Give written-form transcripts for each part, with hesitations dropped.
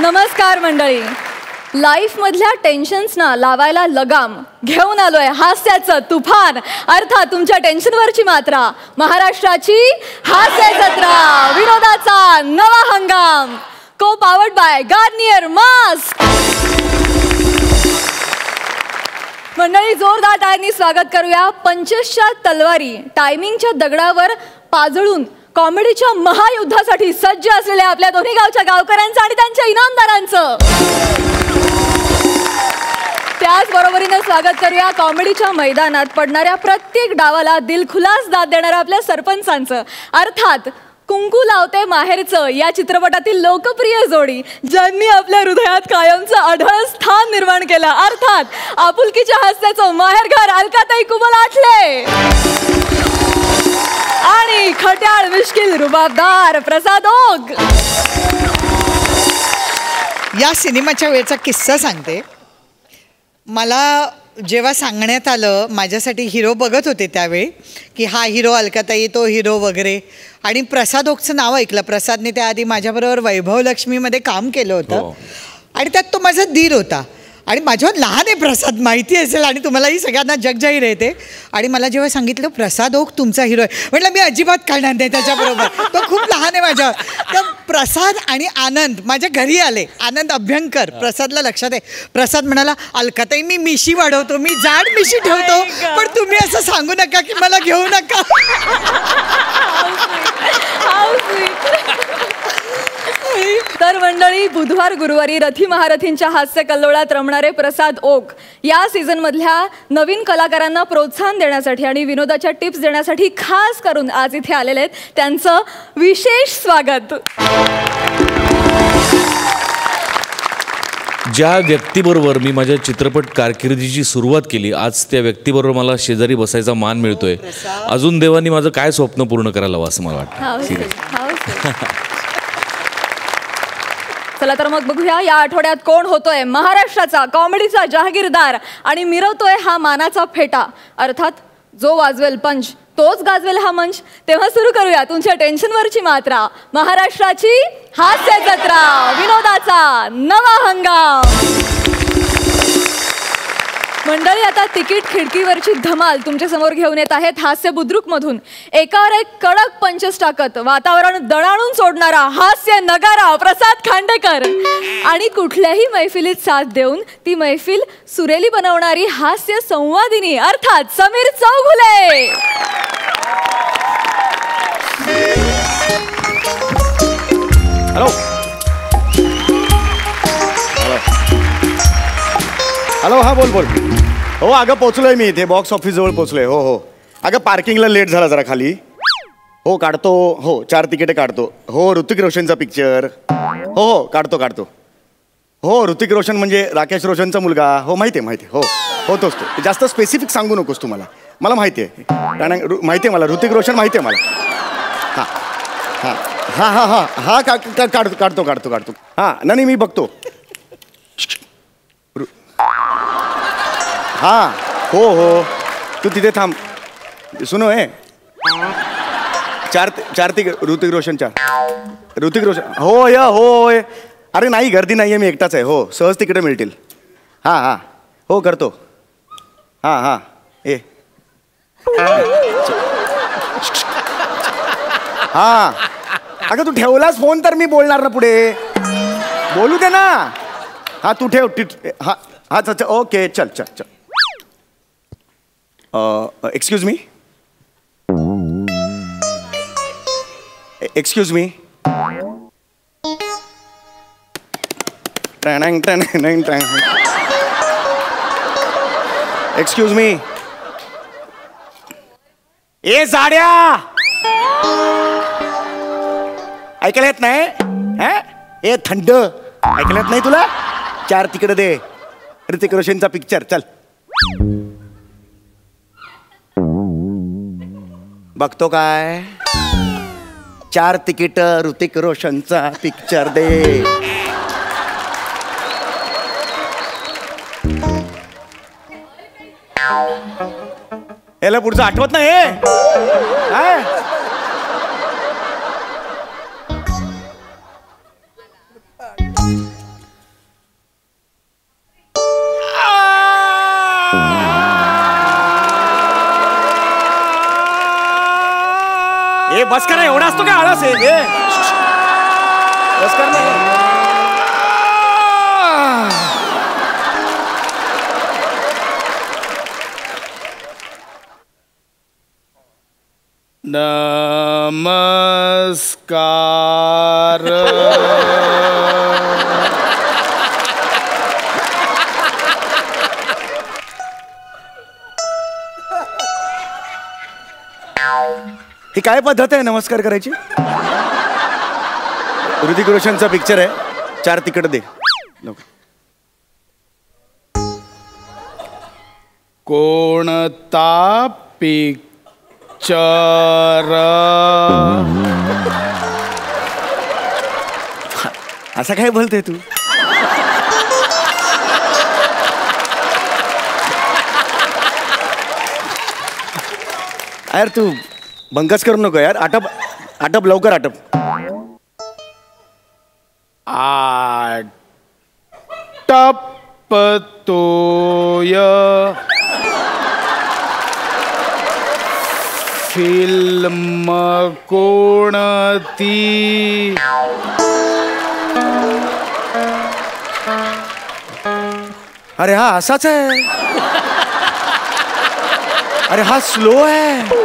नमस्कार मंडळी. लाईफ मधल्या टेन्शन्सना लावायला लगाम घेऊन आलोय हास्याचं तुफान, अर्थात तुमच्या टेन्शनवरची मात्रा. महाराष्ट्राची हास्य जत्रा, विनोदाचा नवा हंगाम. को पावर्ड बाय गार्नियर मास्क. मंडळी, जोरदार टाळ्यांनी स्वागत करूया 25च्या तलवारी टायमिंगच्या दगडावर पाजळून कॉमेडीच्या महायुद्धासाठी सज्ज असलेल्या आपल्या दोन्ही गावच्या गावकऱ्यांचं आणि त्यांच्या इनामदारांचं. त्याचबरोबरीने स्वागत करूया कॉमेडीच्या मैदानात पडणाऱ्या प्रत्येक डावाला दिलखुलास दाद देणाऱ्या आपल्या सरपंचांचं, अर्थात कुंकू लावते माहेरचं या चित्रपटातील लोकप्रिय जोडी, ज्यांनी आपल्या हृदयात कायमचं अढळ स्थान निर्माण केलं, अर्थात आपुलकीच्या हास्याचं माहेरघर अलकाताई कुबल आठले आणि खट्याळ मिश्किल रुबाबदार प्रसाद ओक. या सिनेमाच्या वेळचा किस्सा सांगते. मला जेव्हा सांगण्यात आलं, माझ्यासाठी हिरो बघत होते त्यावेळी की हा हिरो अलकाताई, तो हिरो वगैरे, आणि प्रसाद ओकचं नाव ऐकलं. प्रसादने त्याआधी माझ्याबरोबर वैभव लक्ष्मीमध्ये काम केलं होतं आणि त्यात तो माझा दीर होता आणि माझ्यावर लहान आहे प्रसाद, माहिती असेल, आणि तुम्हालाही सगळ्यांना जगजाहीर आहे ते. आणि मला जेव्हा सांगितलं प्रसाद ओक तुमचा हिरो आहे, म्हटलं मी अजिबात करणार नाही त्याच्याबरोबर, तो खूप लहान आहे माझ्यावर. तर प्रसाद आणि आनंद माझ्या घरी आले. आनंद अभ्यंकर, प्रसादला लक्षात आहे. प्रसाद म्हणाला, अलकाताई मी मिशी वाढवतो, मी जाड मिशी ठेवतो, पण तुम्ही असं सांगू नका की मला घेऊ नका. तर मंडळी, बुधवार गुरुवारी रथी महारथींच्या हास्य कल्लोळात रमणारे प्रसाद ओक या सीझन मधल्या नवीन कलाकारांना प्रोत्साहन देण्यासाठी आणि विनोदाच्या टिप्स देण्यासाठी खास करून आज इथे आलेले आहेत. त्यांचं विशेष स्वागत. ज्या व्यक्तीबरोबर मी माझ्या चित्रपट कारकिर्दीची सुरुवात केली, आज त्या व्यक्तीबरोबर मला शेजारी बसायचा मान मिळतोय. अजून देवानी माझं काय स्वप्न पूर्ण करायला हवं असं मला वाटतं. चला तर मग बघूया या आठवड्यात कोण होतोय महाराष्ट्राचा कॉमेडीचा जहागीरदार आणि मिरवतोय हा मानाचा फेटा, अर्थात जो वाजवेल पंच तोच गाजवेल हा मंच. तेव्हा सुरू करूया तुमच्या टेन्शनवरची मात्रा, महाराष्ट्राची हास्य जत्रा, विनोदाचा नवा हंगाम. मंडळी, आता तिकीट खिडकीवरची धमाल तुमच्या समोर घेऊन येत आहेत हास्य बुद्रुक मधून. एकावर एक कडक पंचस टाकत वातावरण दणाणून सोडणारा हास्य नगारा प्रसाद खांडेकर आणि कुठल्याही मैफिलीत साथ देऊन ती मैफिल सुरेली बनवणारी हास्य संवादिनी, अर्थात समीर चौघुले. हॅलो हॅलो, हा बोल बोल. हो अगं पोचलोय मी इथे, बॉक्स ऑफिस जवळ पोचलोय. हो हो अगं पार्किंगला लेट झाला जरा खाली. हो काढतो, हो 4 तिकीट काढतो. हो ऋतिक रोशनचा पिक्चर. हो हो काढतो काढतो. हो ऋतिक रोशन म्हणजे राकेश रोशनचा मुलगा. हो माहिती आहे माहिती आहे. हो हो तोच तो. जास्त स्पेसिफिक सांगू नकोस तुम्हाला, मला माहिती आहे. माहिती आहे मला, ऋतिक रोशन माहिती आहे मला. हां हां हां हां हां हां काढतो काढतो काढतो काढतो. हां नाही मी बघतो. हां हो हो तू तिथे थांब. सुनो आहे 4 तिकीट ऋतिक रोशनच्या. ऋतिक रोशन हो या हो. अरे नाही गर्दी नाही आहे, मी एकटाच आहे. हो सहज तिकीटं मिळतील. हां हां हो करतो. हां हां ए हां अगं तू ठेवलास फोन तर मी बोलणार ना पुढे, बोलू दे ना. हां तू ठेव. हां हां अच्छा ओके चल चल चल. Excuse me, excuse me. Excuse me. ए जाड्या, ऐकायला येत नाही? ए थंड, ऐकायला येत नाही तुला? 4 तिकीट दे, ऋतिक रोशनचा पिक्चर. चल बघतो काय? 4 तिकीट ऋतिक रोशनचा पिक्चर दे. याला पुढचं आठवत नाही. बस करा, एवढा असतो काय आळस आहे ए? बस कर ना. नमस्कार. ही काय पद्धत आहे नमस्कार करायची? ऋतिक रोशनचा पिक्चर आहे, 4 तिकीट दे. कोणता पिक्चर? असं काय बोलते तू? यार तू बंकस करू नको यार. आटप आटप लवकर आटप. आटपतोय फिल्म कोणती? अरे हा असाच आहे. अरे हा स्लो आहे.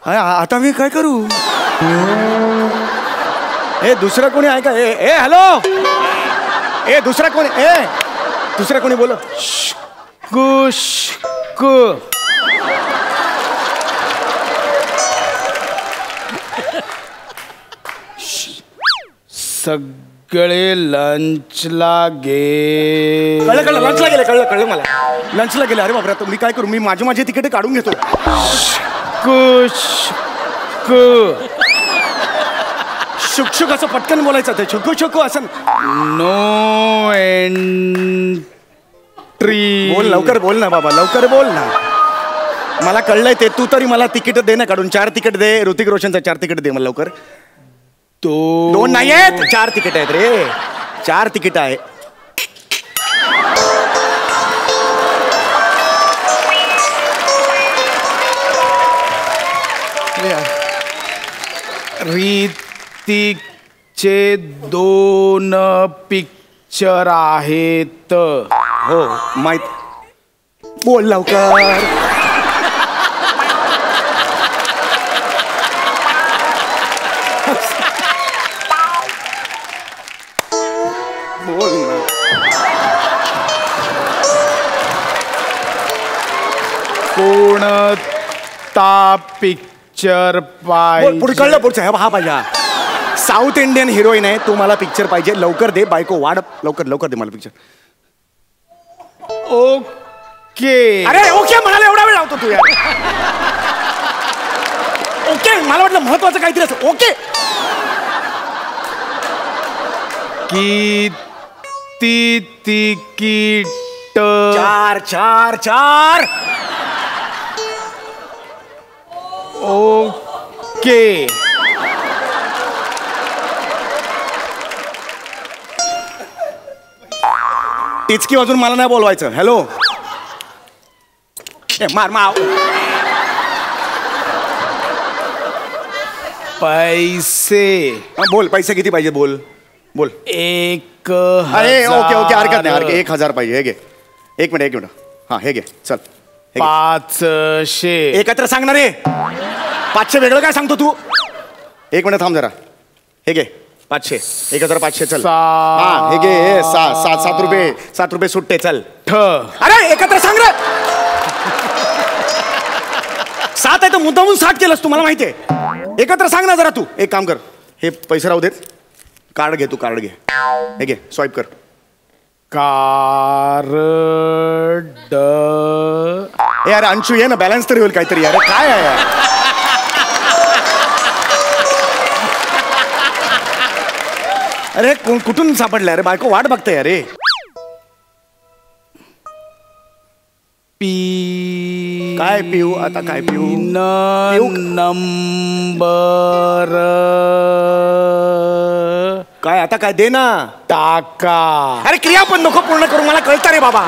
आता मी काय करू? ए दुसरं कोणी आहे का? ए हॅलो. ए दुसरा कोणी? ए दुसरं कोणी बोल. सगळे लंचला गे. कळलं लंचला गेले. कळलं मला. लंचला गेले. अरे बापरे, मी काय करू? मी माझी तिकीट काढून घेतो. शुक असं पटकन बोलायचं ते. शुक असं. No entry. बोल लवकर बोल ना बाबा, लवकर बोल ना. मला कळलंय ते. तू तरी मला तिकीट दे ना काढून. 4 तिकीट दे. ऋतिक रोशनचा 4 तिकीट दे मला लवकर. 2 नाही आहेत, 4 तिकीट आहेत रे. 4 तिकीट आहे. ऋतिकचे 2 पिक्चर आहेत. हो माहित. बोल लवकर. बोल ना. कोणता पिक्चर पाहिजे? कळलं पुढचं. हा पाहिजे. साऊथ इंडियन हिरोईन आहे. तू मला पिक्चर पाहिजे. लवकर दे बायको. वाढ लवकर दे मला पिक्चर. ओके. अरे ओके म्हणाले एवढा वेळ लावतो तू यार. ओके मला वाटलं महत्वाचं काहीतरी असं. ओके. किती तिकीट? 4. ओके. टिचकी वाजून मला नाही बोलवायचं. हॅलो. मार. पैसे बोल. पैसे किती पाहिजे? बोल. 1. अरे ओके हरकत नाही. 1000 पाहिजे. हे घे. एक मिनिट. हा हे घे. चल. 500. एकत्र सांगणार रे. 500 वेगळं काय सांगतो तू? 1 मिनिट थांब जरा. हे घे 500. 1500. चल. हा हे घे. 7 रुपये. 7 रुपये सुट्टे. चल. अरे एकत्र सांग रे. 7 आहे तर मुद्दामून 60 केलंस तू. मला माहिती आहे. एकत्र सांग ना जरा तू. एक काम कर. हे पैसे राहू देत. कार्ड घे. तू कार्ड घे. हे घे. स्वाईप कर. कार्ड. यार अंशू ये ना. बॅलन्स तरी होईल काहीतरी. यार काय आहे यार? अरे कुठून सापडलाय रे? बायको वाट बघते अरे. काय पिऊ आता? काय पिऊ? नंबर. काय आता? काय दे ना. टाका. अरे क्रिया पण नको पूर्ण करू. मला कळतं रे बाबा.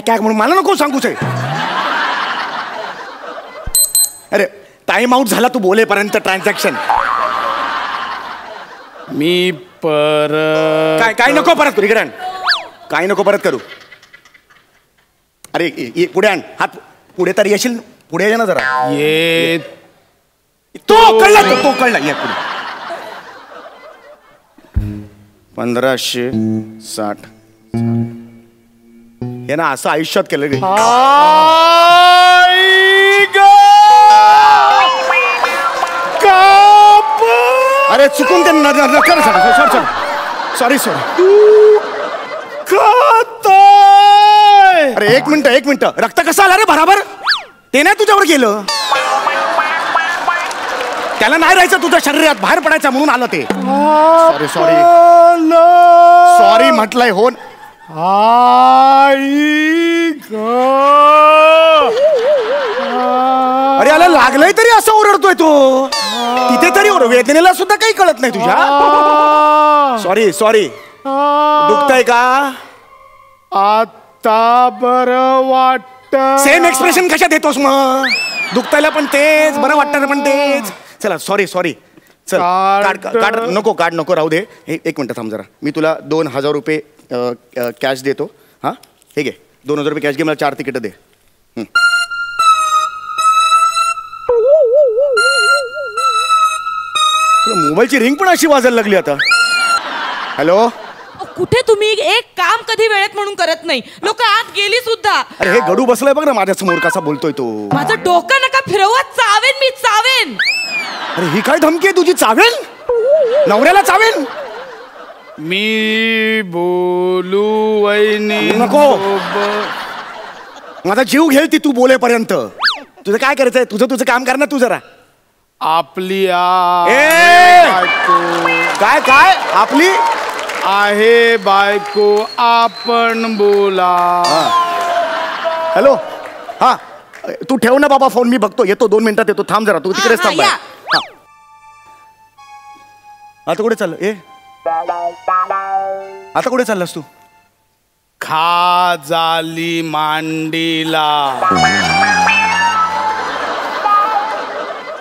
काय म्हणून मला नको सांगूच आहे. अरे टाइम आउट झाला तू बोलेपर्यंत ट्रान्झॅक्शन. मी परत काय नको परत करू इकडे. काय नको परत करू. अरे पुढे आण हात. पुढे तर येशील. पुढे ये ना जरा. ये तो कळला. तो कळला. ये पुढे. 1560. हे ना असं आयुष्यात केलं गे. अरे चुकून ते सॉरी. अरे एक मिनिट. रक्त कसं आलं रे बराबर. ते नाही तुझ्यावर गेलं. त्याला नाही राहायचं तुझ्या शरीरात. बाहेर पडायचं म्हणून आलं ते. सॉरी म्हटलंय. हो अरे याला लागलंय तरी असं ओरडतोय तो. तिथे तरी वेदनेला सुद्धा काही कळत नाही तुझ्या. सॉरी. दुखतंय का आता बरं वाटत. सेम एक्सप्रेशन कशा देतोस मग. दुखतायला पण तेच. बरं वाटतं पण तेच. चला सॉरी. चल कार्ड नको राहू दे. एक मिनिट थांब जरा. मी तुला 2000 रुपये कॅश देतो. हा हे घे. 2000 रुपये कॅश घे. मला 4 तिकीट दे. मोबाईलची रिंग पण अशी वाजायला लागली आता. हॅलो. कुठे तुम्ही एक काम कधी वेळेत म्हणून करत नाही. लोक आत गेली सुद्धा. अरे हे गडू बसलाय बघ ना माझ्या समोर. कसा बोलतोय तो. माझं डोकं नका फिरवत. चावेन मी चावेन. अरे ही काय धमकी आहे तुझी. चावेल. नवऱ्याला चावेल. मी बोलू वहिनी नको. माझा जीव घेईल ती तू बोलेपर्यंत. तुझं काय करायचंय. तुझं काम कर ना तू जरा. आपली काय आपली आहे बायको. आपण बोला. हॅलो. हा तू ठेव ना बाबा फोन. मी बघतो. येतो 2 मिनिटात येतो. थांब जरा. तू तिकडेच थांब. आता कुठे चाललं. आता कुठे चाललास तू. खा झाली मांडीला.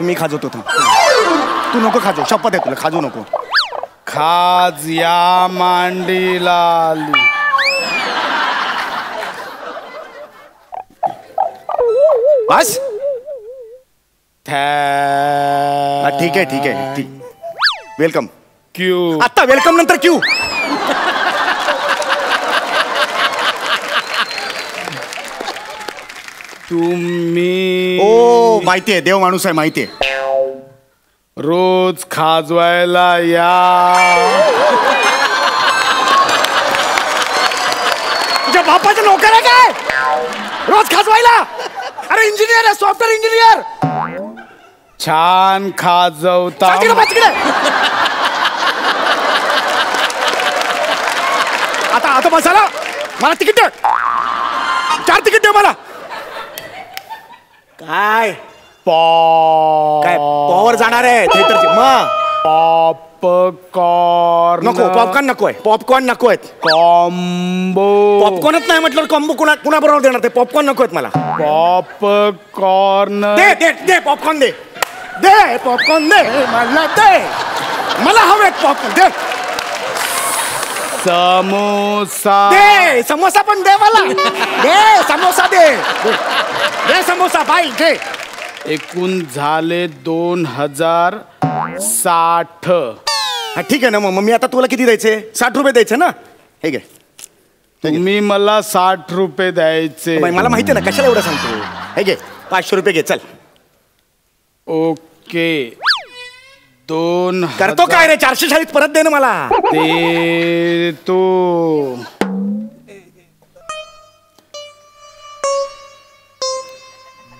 मी खाजवतो. तू नको खाजो. शपथ आहे तुला. खाजू नको. खाज या मांडीला आली. बस. ठीक आहे. वेलकम. क्यू. आता वेलकम नंतर क्यू. तुम्ही ओ माहितीये. देव माणूस आहे माहितीये. रोज खाजवायला या. तुझ्या बापाचा नोकर आहे काय. रोज खाजवायला. अरे इंजिनियर आहे. Software engineer. छान खाजवता. आता बसायला. मला तिकीट दे. 4 तिकीट दे मला. काय पॉवर जाणार आहे थिएटरची. मग पॉपकॉर्न नकोय. पॉपकॉर्न नकोय. कॉम्बो. पॉपकॉर्नच नाही म्हटलं. कॉम्बो कुणाबरोबर देणार ते. पॉपकॉर्न नकोय मला. पॉपकॉर्न दे पॉपकॉर्न दे. पॉपकॉर्न दे. मला हवे पॉपकॉर्न. दे. समोसा दे. समोसा पण दे मला. दे समोसा. दे समोसा. बाई दे. एकूण झाले 2060. ठीक आहे ना. मग मी आता तुला किती द्यायचे. 60 रुपये द्यायचे ना. हे घे. तुम्ही मला 60 रुपये द्यायचे. मला माहिती आहे ना. कशाला एवढं सांगतो. हे घे 500 रुपये घे. चल. ओके. 2 करतो काय रे. 440 परत दे ना मला. देतो.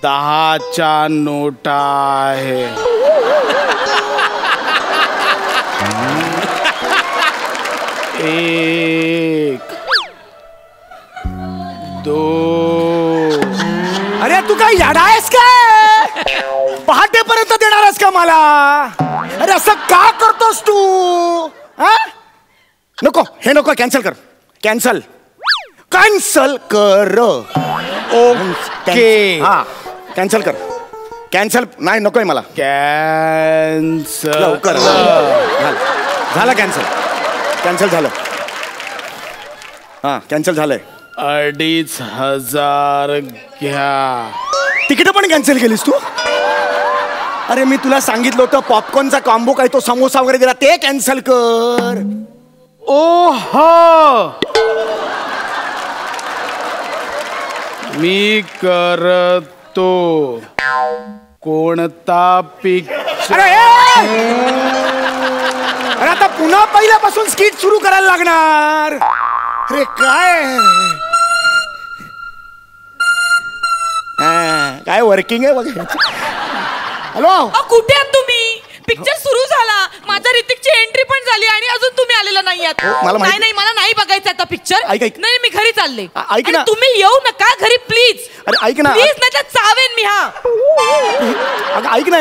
10च्या नोटा आहे. 1 2. अरे तू काय याडा आहेस काय. पहाटेपर्यंत देणार आहेस का मला. अरे असं का करतोस तू. नको. हे नको. कॅन्सल कर. कॅन्सल. कॅन्सल कर. ओके. हा कॅन्सल कर. कॅन्सल नाही नकोय मला. कॅन्सल. लवकर झालं कॅन्सल. कॅन्सल झालं. हा कॅन्सल झालंय. 2500 घ्या. तिकीट पण कॅन्सल केलीस तू. अरे मी तुला सांगितलं होतं पॉपकॉर्नचा कॉम्बो काय तो समोसा वगैरे दिला ते कॅन्सल कर. ओहो मी करतो. कोणता पिक्चर? अरे आता पुन्हा पहिल्यापासून स्किट सुरू करायला लागणार. अरे काय वर्किंग आहे वगैरे. हॅलो कुठे आहात तुम्ही? पिक्चर सुरू झाला, माझा ऋतिकची एंट्री पण झाली आणि अजून तुम्ही आलेला नाही आहात. नाही मला नाही बघायचा आता पिक्चर. नाही मी घरी चालले. ऐक ना. तुम्ही येऊ नका घरी प्लीज. अरे ऐक ना प्लीज, नाही तर चावेन मी. हा अगं ऐक ना.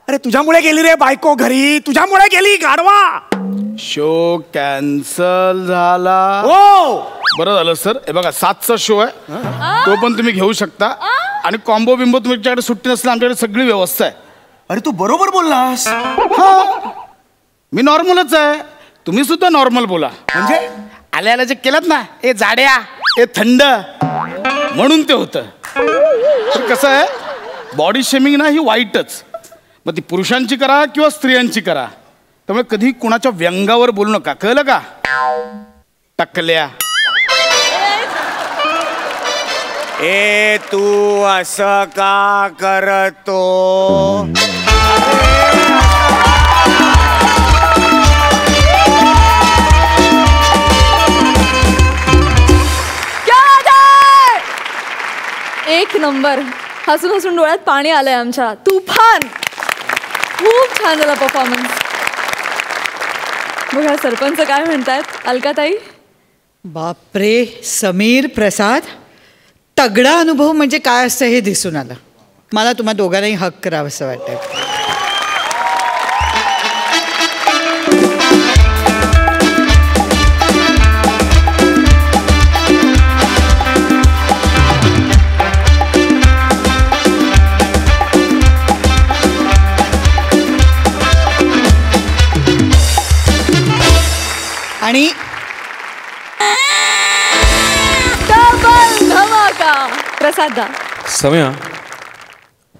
अरे तुझ्यामुळे गेली रे बायको घरी. तुझ्यामुळे गेली गाढवा. शो कॅन्सल झाला. हो बरं झालं सर. हे बघा 7चा शो आहे, तो पण तुम्ही घेऊ शकता. आणि कॉम्बो बिंबो तुमच्याकडे सुट्टी नसली आमच्याकडे सगळी व्यवस्था आहे. अरे तू बरोबर बोललास. हा मी नॉर्मलच आहे, तुम्ही सुद्धा नॉर्मल बोला. म्हणजे आल्याला जे केलं ना हे जाड्या हे थंड म्हणून ते होतं. कसं आहे बॉडी शेमिंग ना ही वाईटच. मग ती पुरुषांची करा किंवा स्त्रियांची करा. त्यामुळे कधी कुणाच्या व्यंगावर बोलू नका, कळलं का? टकल्या. ए तू असं का करतो? एक नंबर. हसून हसून डोळ्यात पाणी आलंय आमच्या. तुफान. खूप छान झाला परफॉर्मन्स. बघा सरपंच काय म्हणतात. अलकाताई. बापरे समीर प्रसाद, तगडा अनुभव म्हणजे काय असतं हे दिसून आलं. मला तुम्हा दोघांनाही हक करावं असं वाटतं. आणि डबल धमाका. प्रसाद. सम्या,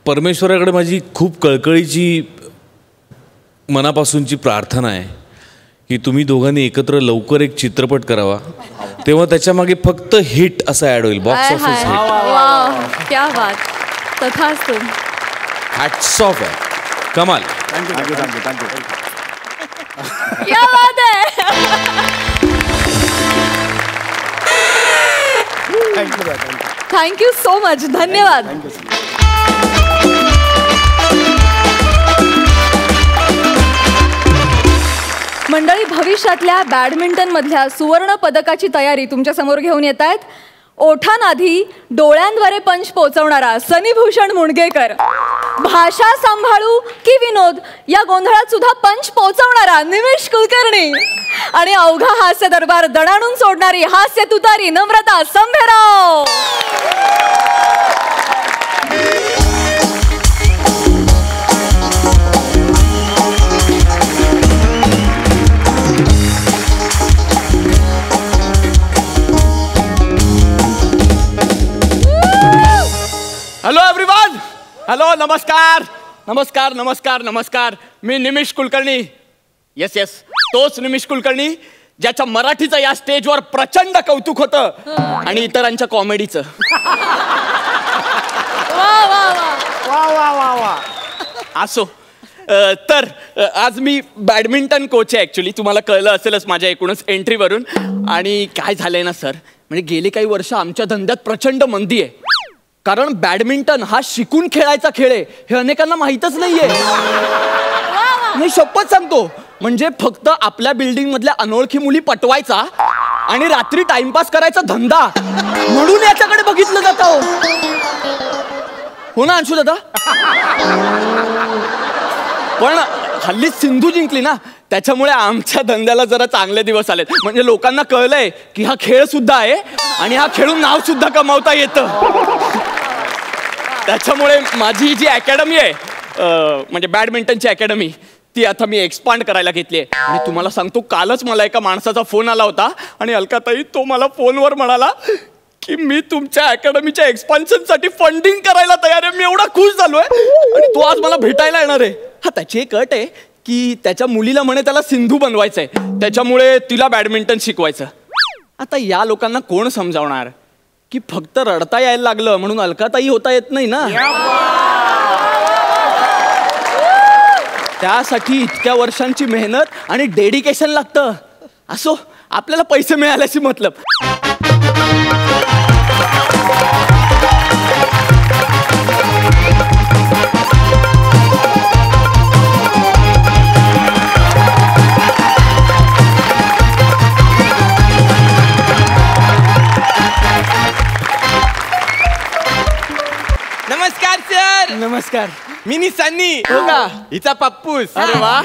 परमेश्वराकडे माझी खूप कळकळीची मनापासूनची प्रार्थना आहे की तुम्ही दोघांनी एकत्र लवकर एक चित्रपट करावा, तेव्हा त्याच्या मागे फक्त हिट असं ऍड होईल. Box office hit. क्या बात. तथास्तु. हॅट्स ऑफ आहे. कमाल. क्या बात है. Thank you so much. धन्यवाद. मंडळी, भविष्यातल्या बॅडमिंटन मधल्या सुवर्ण पदकाची तयारी तुमच्या समोर घेऊन येत आहेत ओठांआधी डोळ्यांद्वारे पंच पोहोचवणारा सनीभूषण मुणगेकर. भाषा सांभाळू की विनोद या गोंधळात सुद्धा पंच पोहोचवणारा निमिष कुलकर्णी. आणि अवघा हास्य दरबार दणाणून सोडणारी हास्य तुतारी Namrata Sambherao. Hello everyone. Hello, नमस्कार नमस्कार नमस्कार नमस्कार. मी निमिष कुलकर्णी. येस येस, तोच निमिष कुलकर्णी ज्याच्या मराठीचं या स्टेजवर प्रचंड कौतुक होतं आणि इतरांच्या कॉमेडीचं. असो. तर आज मी बॅडमिंटन कोच आहे ॲक्च्युली. तुम्हाला कळलं असेलच माझ्या एकूणच एंट्रीवरून. आणि काय झालंय ना सर, म्हणजे गेली काही वर्ष आमच्या धंद्यात प्रचंड मंदी आहे. कारण बॅडमिंटन हा शिकून खेळायचा खेळ आहे हे अनेकांना माहीतच नाहीये. नाही, शपथ सांगतो. म्हणजे फक्त आपल्या बिल्डिंग मधल्या अनोळखी मुली पटवायचा आणि रात्री टाइमपास करायचा धंदा म्हणून याच्याकडे बघितलं जातं. हो ना अंशू दादा? पण हल्ली सिंधू जिंकली ना, त्याच्यामुळे आमच्या धंद्याला जरा चांगले दिवस आलेत. म्हणजे लोकांना कळलंय की हा खेळ सुद्धा आहे आणि हा खेळून नाव सुद्धा कमावता येतं. त्याच्यामुळे माझी जी अकॅडमी आहे म्हणजे बॅडमिंटनची अकॅडमी ती आता मी एक्सपांड करायला घेतली आहे. आणि तुम्हाला सांगतो कालच मला एका माणसाचा फोन आला होता आणि अलकाताई तो मला फोनवर म्हणाला की मी तुमच्या अकॅडमीच्या एक्सपान्शनसाठी फंडिंग करायला तयार आहे. मी एवढा खुश झालोय आणि तो आज मला भेटायला येणार आहे. हा त्याची एक अट आहे की त्याच्या मुलीला म्हणे त्याला सिंधू बनवायचंय, त्याच्यामुळे तिला बॅडमिंटन शिकवायचं. आता या लोकांना कोण समजावणार की फक्त रडता यायला लागलं म्हणून अलकाताई होता येत नाही ना. त्यासाठी इतक्या वर्षांची मेहनत आणि डेडिकेशन लागतं. असो, आपल्याला पैसे मिळाल्याशी मतलब. नमस्कार सर. नमस्कार. मी निसानी हो का? हिचा पप्पूस. अरे वा.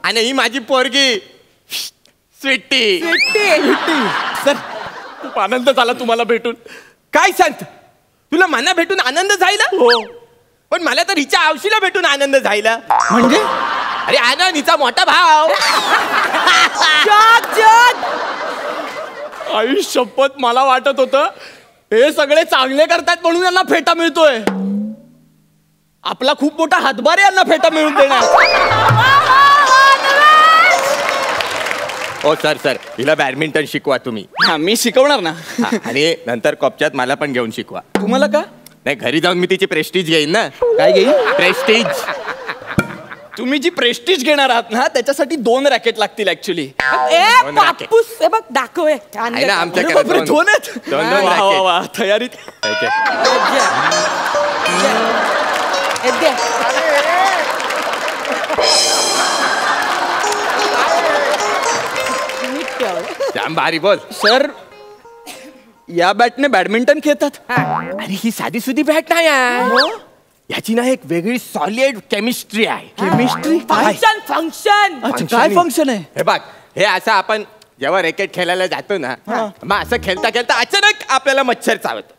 आणि ही माझी पोरगी स्वीटी. सर खूप आनंद झाला तुम्हाला भेटून. काय सांगत तुला मना भेटून आनंद झाला? हो. पण मला तर हिच्या आवशीला भेटून आनंद झाला. म्हणजे अरे आनंद हिचा मोठा भाव. आई शपथ, मला वाटत होतं हे सगळे चांगले करतात म्हणून यांना फेटा मिळतोय. आपला खूप मोठा हातभार आहे यांना फेटा मिळून देणार. हो सर सर हिला बॅडमिंटन शिकवा तुम्ही. हा मी शिकवणार ना. आणि नंतर कॉपच्यात मला पण घेऊन शिकवा. तुम्हाला का? नाही घरी जाऊन मी तिची प्रेस्टीज घेईन ना. काय घेईल? प्रेस्टीज. तुम्ही जी प्रेस्टीज घेणार आहात ना त्याच्यासाठी 2 रॅकेट लागतील ऍक्च्युली. पापूस हे बघ दाखव आहे ना आमच्याकडे बापरे, 2 आहेत. दोन वा, वा, racket. वा, तयारीत. जाम भारी बोल. सर या बॅटने बॅडमिंटन खेळतात? अरे ही साधी सुधी बॅट नाही आहे. याची ना एक वेगळी सॉलिड केमिस्ट्री आहे. केमिस्ट्री? फंक्शन फंक्शन अच्छा, काय फंक्शन आहे? हे बघ हे असं आपण जेव्हा रॅकेट खेळायला जातो ना मग असं खेळता खेळता अचानक आपल्याला मच्छर चावतो.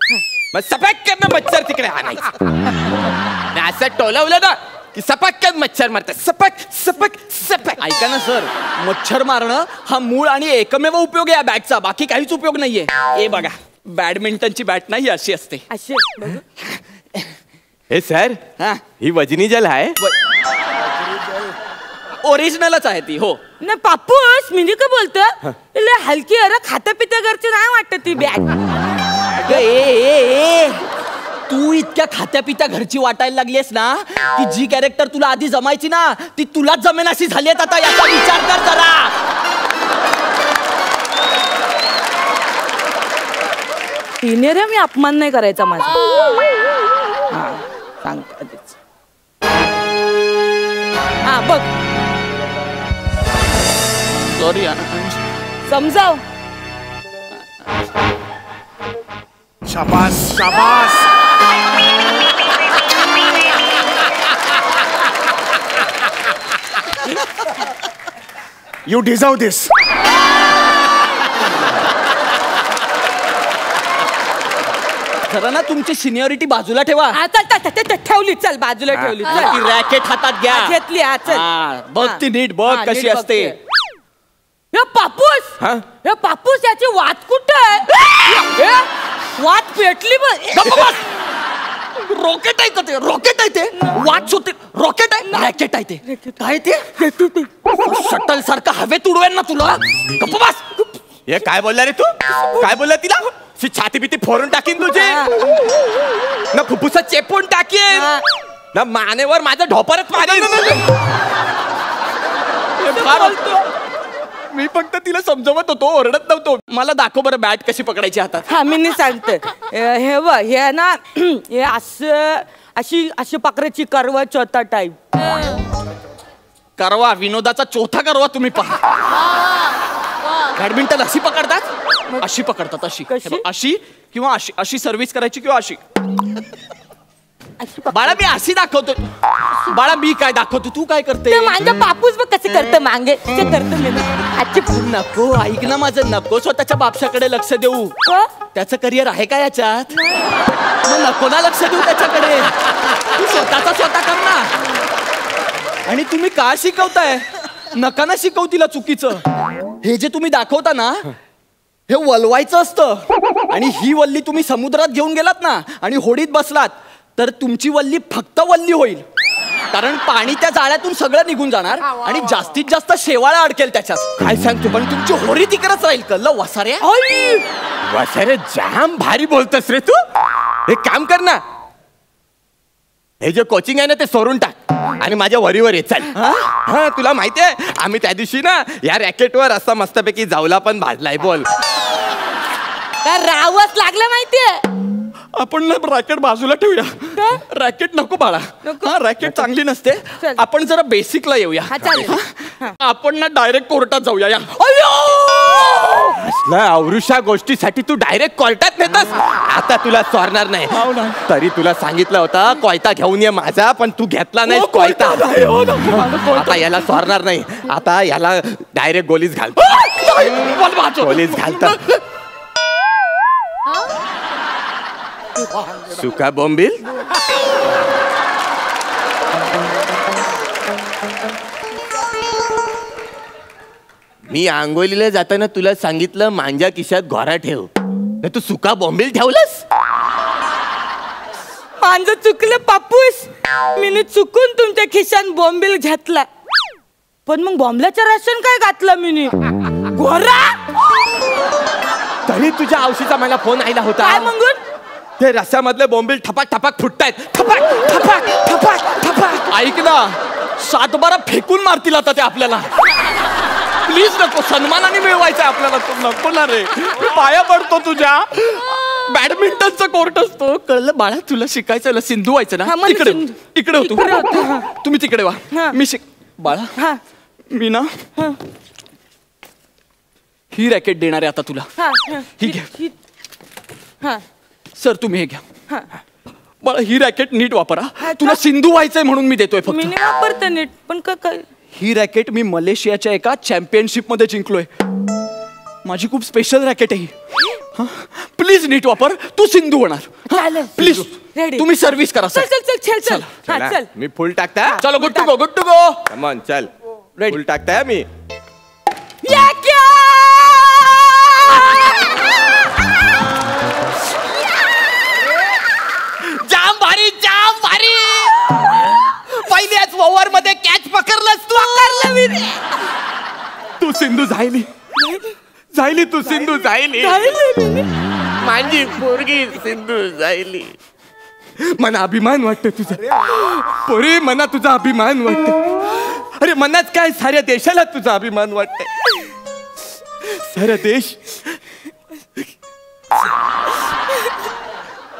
मग सपाक्यात मच्छर तिकडे आणायचं. आणि असं टोलवलं ना की सपाक्यात मच्छर मारतात. सपक सपक सपक. ऐका ना सर, मच्छर मारणं हा मूळ आणि एकमेव उपयोग आहे या बॅटचा. बाकी काहीच उपयोग नाहीये. हे बघा बॅडमिंटनची बॅट नाही अशी असते. असे हे सर हा ही वजनी जल आहे. ओरिजिनलच आहे ती. हो. नाही पापूस मी का बोलतो हलकी अरे खाता पिता घरचे नाही वाटत ती बॅग. तू इतक्या खात्या पित्या घरची वाटायला लागलीस ना की जी कॅरेक्टर तुला आधी जमायची ना ती तुलाच जमेनाशी झाली आहेत आता. याचा विचार कर जरा. तिने रे मी अपमान नाही करायचा माझा. सांग आधीच. हा बघ सॉरी. समजाव. शाबास शाबास. You deserve this. जरा ना तुमची सिनियरिटी बाजूला ठेवा. ठेवली चल बाजूला ठेवली. ती रॅकेट हातात घ्या. घेतली हा, चल. बघ ती नीट बघ हा, कशी नीट असते. बघते. हे पापूस हा? हे पापूस याची वाट कुठं आहे? वाट पेटली रॉकेट आहे का ते? रॉकेट आहे ते? वाच होते. रॉकेट आहे? रॅकेट आहे ते. काय ते? शटल सारखं हवेत उडवेल ना तुला. गप्प बस. हे काय बोलला रे तू? काय बोलला तिला? छाती बिती फोडून टाकीन तुझे. ना फुफ्फुसात चेपून टाकीन ना मानेवर माझं ढोपरच मारेन. मी फक्त तिला समजवत होतो, ओरडत नव्हतो. मला दाखव बरं बॅट कशी पकडायची हातात. हा मी नाही सांगते. हे बघ हे ना हे असं अशी अशी पकडायची करवा चौथा टाईप. करवा विनोदाचा चौथा करवा तुम्ही पहा. बॅडमिंटन अशी पकडतात, अशी पकडतात. अशी कशी? अशी किंवा अशी. अशी सर्व्हिस करायची किंवा अशी. बाळा मी अशी दाखवतो. बाळा मी काय दाखवतो तू काय करते. माझ्या बापूस बघ कसे करतं मागे ते करतं मी आजची नको ऐक ना माझं. नको स्वतःच्या बापशाकडे लक्ष देऊ. त्याचं करिअर आहे का याच्यात. नको ना लक्ष देऊ त्याच्याकडे. तू स्वतःचा स्वतः कर ना. आणि तुम्ही का शिकवताय. नका ना शिकवू तिला चुकीचं. हे जे तुम्ही दाखवता ना हे वलवायचं असतं. आणि ही वल्ली तुम्ही समुद्रात घेऊन गेलात ना आणि होडीत बसलात तर तुमची वल्ली फक्त वल्ली होईल. कारण पाणी त्या जाळ्यातून सगळं निघून जाणार आणि जास्तीत जास्त शेवाळा अडकेल त्याच्यात. काय सांगतो पण तुमची होडी तिकडच राहील. कळलं वसारे. वसारे जाम भारी बोलतस रे तू. एक काम कर ना हे जे कोचिंग आहे ना ते सोडून टाक आणि माझ्या वरीवर ये चल. हा तुला माहितीये आम्ही त्या दिवशी ना या रॅकेटवर असा मस्तपैकी जावला पण भाजलाय. बोल रावच लागलं माहितीये. आपण ना रॅकेट बाजूला ठेवूया. रॅकेट नको बाळा. हा रॅकेट चांगली नसते. आपण जरा बेसिकला येऊया. आपण ना डायरेक्ट कोर्टात जाऊया. अवृषा गोष्टीसाठी तू डायरेक्ट कोर्टात नेतस. आता तुला चोरणार नाही. तरी तुला सांगितलं होतं कोयता घेऊन ये माझा पण तू घेतला नाही कोयता. आता याला चोरणार नाही. आता याला डायरेक्ट गोलीच घालतो. गोलीच घालत. सुका बोंबील. मी आंघोलीला जाताना तुला सांगितलं मांजा खिशात घोरा ठेव. तू सुका बोंबील ठेवलंस. माझं चुकलं पापूस. मी चुकून तुमच्या खिशात बोंबील घेतला. पण मग बॉम्बलाचं राशन काय घातलं मी. घोरा. तरी तुझ्या औषधीचा मला फोन आला होता. काय मंगून ते रस्त्यामधले बोंबील ठपाक ठपाक फुटतायत. ठपाक ठपाक ठपाक ठपाक. ऐक ना 7-12 फेकून मारतील आता ते आपल्याला. प्लीज नको. सन्मानाने मिळवायचं आपल्याला. तू नको ना रे. पाया पडतो तुझ्या. बॅडमिंटनचा कोर्ट असतो. कळलं बाळा तुला शिकायचं सिंधू व्हायचं ना. इकडे इकडे होतो. तुम्ही तिकडे वा. मी शिक बाळा. मी ना ही रॅकेट देणार आहे आता तुला. ही घ्या. सर तुम्ही हे घ्या. बाळा ही रॅकेट नीट वापरा. तुला सिंधू व्हायचंय म्हणून मी देतोय फक्त. मी वापरते नीट पण काय. ही रॅकेट मी मलेशियाच्या एका चॅम्पियनशिप मध्ये जिंकलोय. माझी खूप स्पेशल रॅकेट आहे. प्लीज नीट वापर. तू सिंधू होणार. प्लीज तुम्ही सर्व्हिस करा. चल चल चल चल चल चल. मी फुल टाकता. चलो good to go. Good to go. Come on चल. फुल टाकताय मी. जाम भारी जाम भारी. पहिल्याच ओव्हर मध्ये कॅच पकडलंस तू. तू सिंधू जायली. जायली तू सिंधू जायली. माझी पोरगी सिंधू जायली. मना अभिमान वाटतं तुझा. पोरी मना तुझा अभिमान वाटतं. अरे मनात काय साऱ्या देशाला तुझा अभिमान वाटतं. सारा देश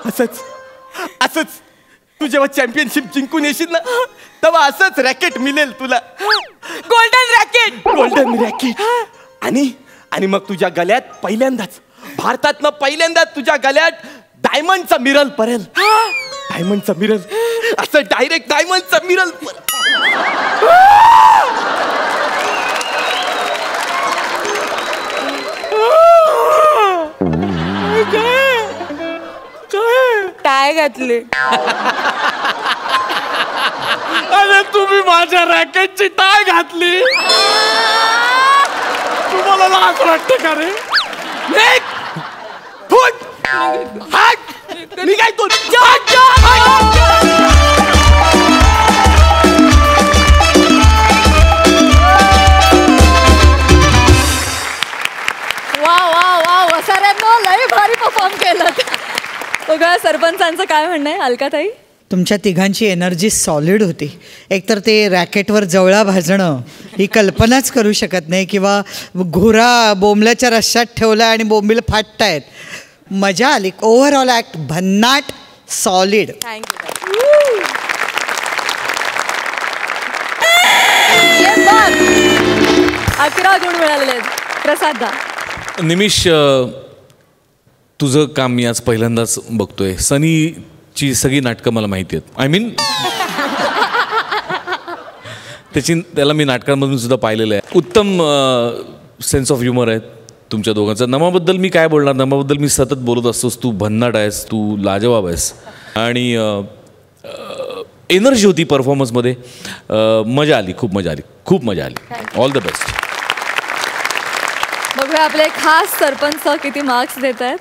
असंच असंच तू जेव्हा चॅम्पियनशिप जिंकून येशील ना तेव्हा असंच रॅकेट मिळेल तुला. Golden racket. Golden racket. आणि मग तुझ्या गळ्यात पहिल्यांदाच भारतातनं पहिल्यांदाच तुझ्या गळ्यात डायमंडचा मिरल पडेल. डायमंडचा मिरल. असं डायरेक्ट डायमंडचा मिरल. टाय घातले. अरे तुम्ही माझ्या रॅकेटची टाय घातली. तुम्हाला लाज वाटते का रे. फुट. मी काय तू. वा वा वा. वसाऱ्यांनो लय भारी परफॉर्म केलं. बघा सरपंचांचं काय म्हणणं आहे. अलकाताई तुमच्या तिघांची एनर्जी सॉलिड होती. एकतर ते रॅकेटवर जवळा भाजणं ही कल्पनाच करू शकत नाही. किंवा घोरा बोंबल्याच्या रश्श्यात ठेवला आणि बोंबील फाटतायत. मजा आली. ओव्हरऑल ॲक्ट भन्नाट सॉलिड. थँक्यू. 11 गुण मिळालेले. प्रसाद निमिष तुझं काम मी आज पहिल्यांदाच बघतोय. सनी ची सगळी नाटकं मला माहिती आहेत. आय मीन त्याला मी नाटकांमधून सुद्धा पाहिलेलं आहे. उत्तम सेन्स ऑफ ह्युमर आहे तुमच्या दोघांचा. नमाबद्दल मी काय बोलणार, नमाबद्दल मी सतत बोलत असतोस. तू भन्नाट आहेस, तू लाजवाब आहेस आणि एनर्जी होती परफॉर्मन्समध्ये. मजा आली, खूप मजा आली, खूप मजा आली. All the best. बघूया आपले खास सरपंच किती मार्क्स देत आहेत.